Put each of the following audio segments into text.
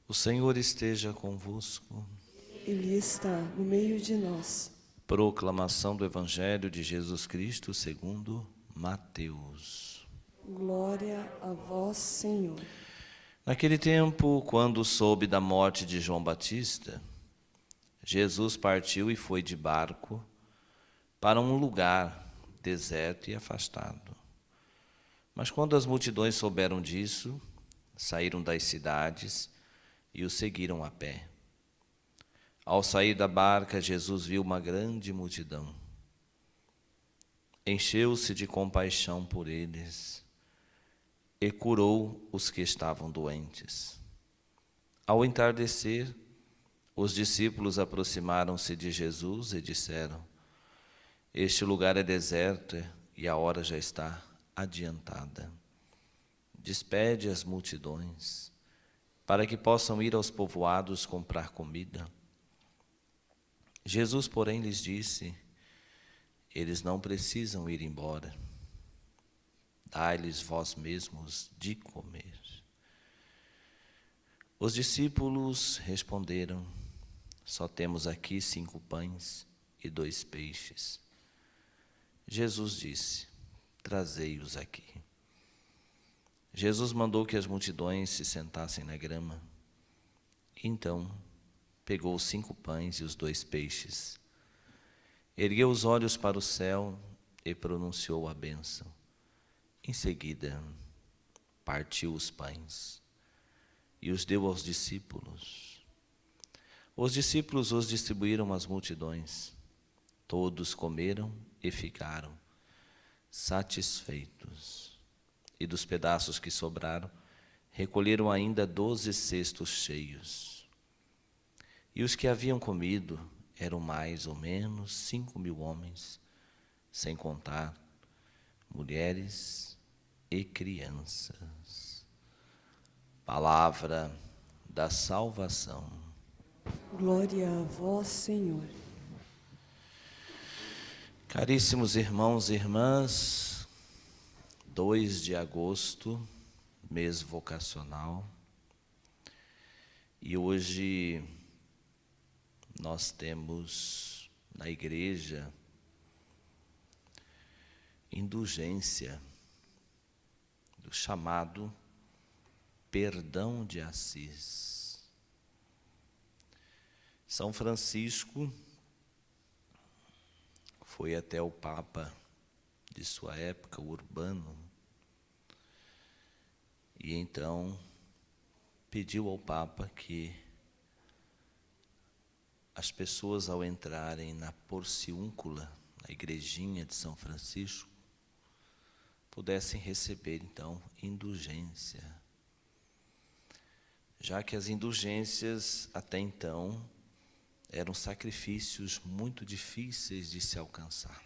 O Senhor esteja convosco. Ele está no meio de nós. Proclamação do Evangelho de Jesus Cristo segundo Mateus. Glória a vós, Senhor. Naquele tempo, quando soube da morte de João Batista, Jesus partiu e foi de barco para um lugar deserto e afastado. Mas quando as multidões souberam disso, saíram das cidades e o seguiram a pé. Ao sair da barca, Jesus viu uma grande multidão. Encheu-se de compaixão por eles e curou os que estavam doentes. Ao entardecer, os discípulos aproximaram-se de Jesus e disseram: Este lugar é deserto e a hora já está adiantada. Despede as multidões, para que possam ir aos povoados comprar comida. Jesus, porém, lhes disse: Eles não precisam ir embora. Dai-lhes vós mesmos de comer. Os discípulos responderam: Só temos aqui 5 pães e 2 peixes. Jesus disse: Trazei-os aqui. Jesus mandou que as multidões se sentassem na grama. Então, pegou os 5 pães e os 2 peixes, ergueu os olhos para o céu e pronunciou a bênção. Em seguida, partiu os pães e os deu aos discípulos. Os discípulos os distribuíram às multidões. Todos comeram e ficaram satisfeitos. E dos pedaços que sobraram, recolheram ainda 12 cestos cheios. E os que haviam comido eram mais ou menos 5.000 homens, sem contar mulheres e crianças. Palavra da salvação. Glória a vós, Senhor. Caríssimos irmãos e irmãs, 2 de agosto, mês vocacional, e hoje nós temos na igreja indulgência do chamado perdão de Assis. São Francisco foi até o Papa de sua época, Urbano, e então pediu ao Papa que as pessoas, ao entrarem na Porciúncula, na igrejinha de São Francisco, pudessem receber, então, indulgência. Já que as indulgências, até então, eram sacrifícios muito difíceis de se alcançar.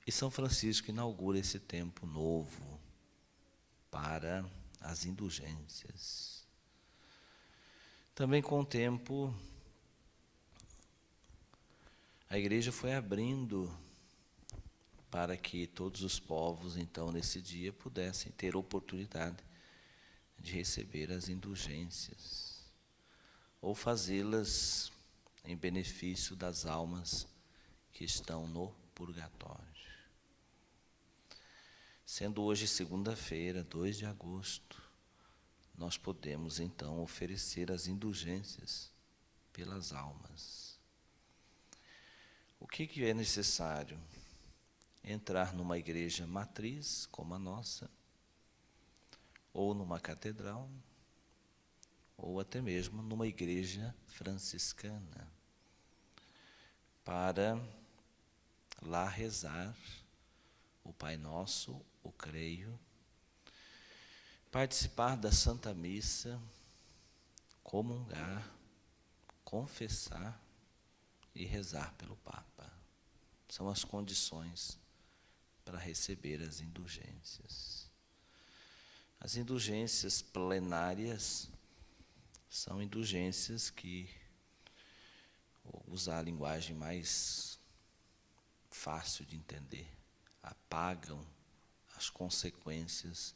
E São Francisco inaugura esse tempo novo para as indulgências. Também com o tempo, a igreja foi abrindo para que todos os povos, então, nesse dia, pudessem ter oportunidade de receber as indulgências, ou fazê-las em benefício das almas que estão no purgatório. Sendo hoje segunda-feira, 2 de agosto, nós podemos então oferecer as indulgências pelas almas. O que é necessário? Entrar numa igreja matriz, como a nossa, ou numa catedral, ou até mesmo numa igreja franciscana, para lá rezar o Pai Nosso, o Creio, participar da Santa Missa, comungar, confessar e rezar pelo Papa. São as condições para receber as indulgências. As indulgências plenárias são indulgências que, vou usar a linguagem mais fácil de entender, apagam as consequências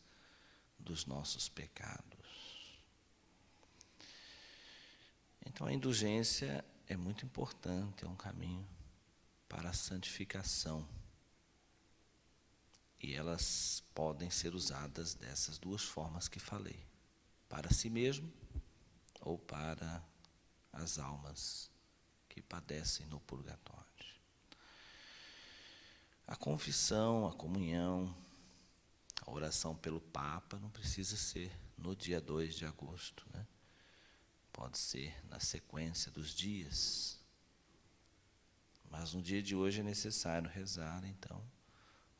dos nossos pecados. Então a indulgência é muito importante, é um caminho para a santificação. E elas podem ser usadas dessas duas formas que falei, para si mesmo ou para as almas que padecem no purgatório. A confissão, a comunhão, a oração pelo Papa não precisa ser no dia 2 de agosto, né? Pode ser na sequência dos dias. Mas no dia de hoje é necessário rezar, então,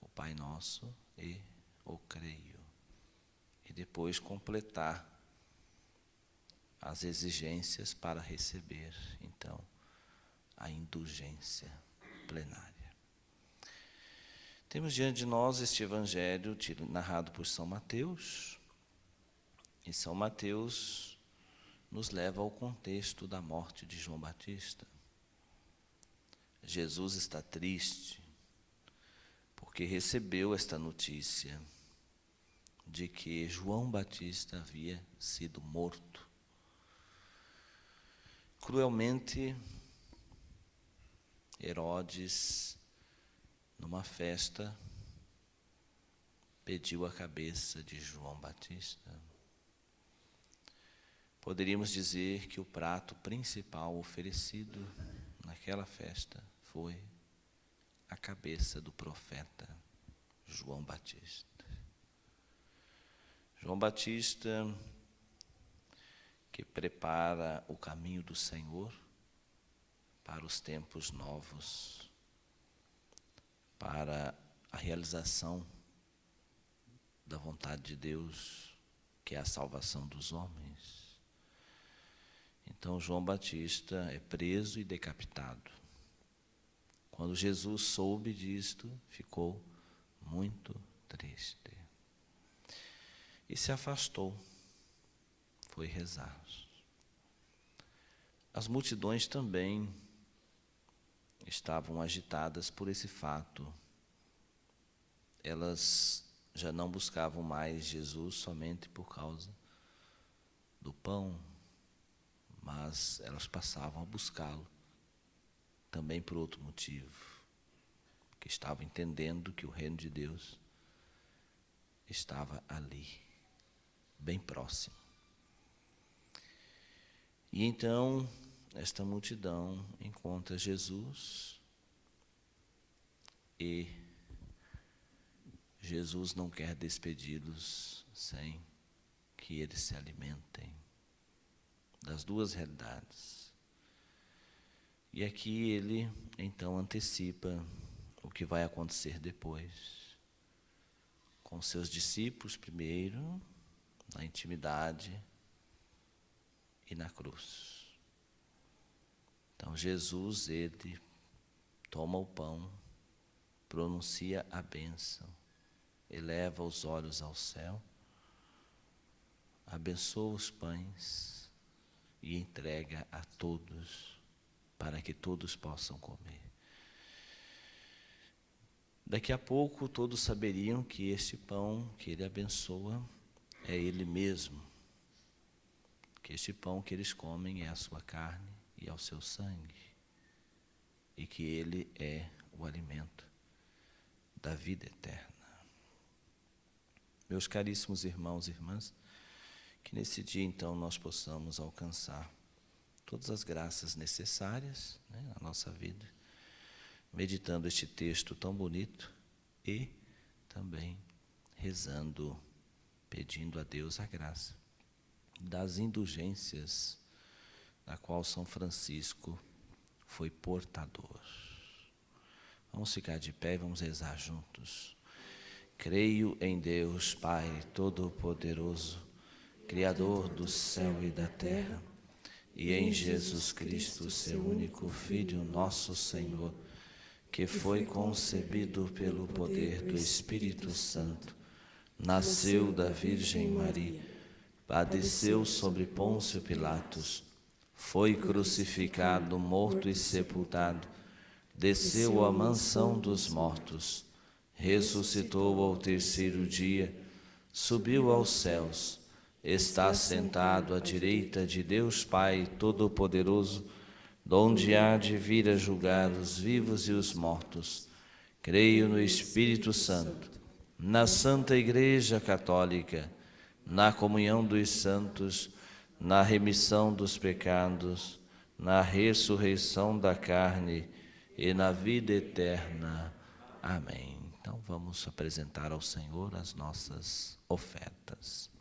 o Pai Nosso e o Creio. E depois completar as exigências para receber, então, a indulgência plenária. Temos diante de nós este evangelho narrado por São Mateus. E São Mateus nos leva ao contexto da morte de João Batista. Jesus está triste porque recebeu esta notícia de que João Batista havia sido morto. Cruelmente, Herodes, numa festa, pediu a cabeça de João Batista. Poderíamos dizer que o prato principal oferecido naquela festa foi a cabeça do profeta João Batista. João Batista, que prepara o caminho do Senhor para os tempos novos, para a realização da vontade de Deus, que é a salvação dos homens. Então João Batista é preso e decapitado. Quando Jesus soube disto, ficou muito triste. E se afastou, foi rezar. As multidões também estavam agitadas por esse fato. Elas já não buscavam mais Jesus somente por causa do pão, mas elas passavam a buscá-lo também por outro motivo, porque estavam entendendo que o reino de Deus estava ali, bem próximo. E então esta multidão encontra Jesus e Jesus não quer despedi-los sem que eles se alimentem das duas realidades. E aqui ele então antecipa o que vai acontecer depois, com seus discípulos primeiro, na intimidade e na cruz. Então Jesus, ele toma o pão, pronuncia a bênção, eleva os olhos ao céu, abençoa os pães e entrega a todos, para que todos possam comer. Daqui a pouco todos saberiam que este pão que ele abençoa é ele mesmo, que este pão que eles comem é a sua carne e é o seu sangue, e que ele é o alimento da vida eterna. Meus caríssimos irmãos e irmãs, que nesse dia então nós possamos alcançar todas as graças necessárias, né, na nossa vida, meditando este texto tão bonito e também rezando, pedindo a Deus a graça das indulgências da qual São Francisco foi portador. Vamos ficar de pé e vamos rezar juntos. Creio em Deus, Pai Todo-Poderoso, Criador do céu e da terra, e em Jesus Cristo, seu único Filho, nosso Senhor, que foi concebido pelo poder do Espírito Santo, nasceu da Virgem Maria, padeceu sobre Pôncio Pilatos, foi crucificado, morto e sepultado, desceu à mansão dos mortos, ressuscitou ao terceiro dia, subiu aos céus, está sentado à direita de Deus Pai Todo-Poderoso, donde há de vir a julgar os vivos e os mortos. Creio no Espírito Santo, na Santa Igreja Católica, na comunhão dos santos, na remissão dos pecados, na ressurreição da carne e na vida eterna. Amém. Então vamos apresentar ao Senhor as nossas ofertas.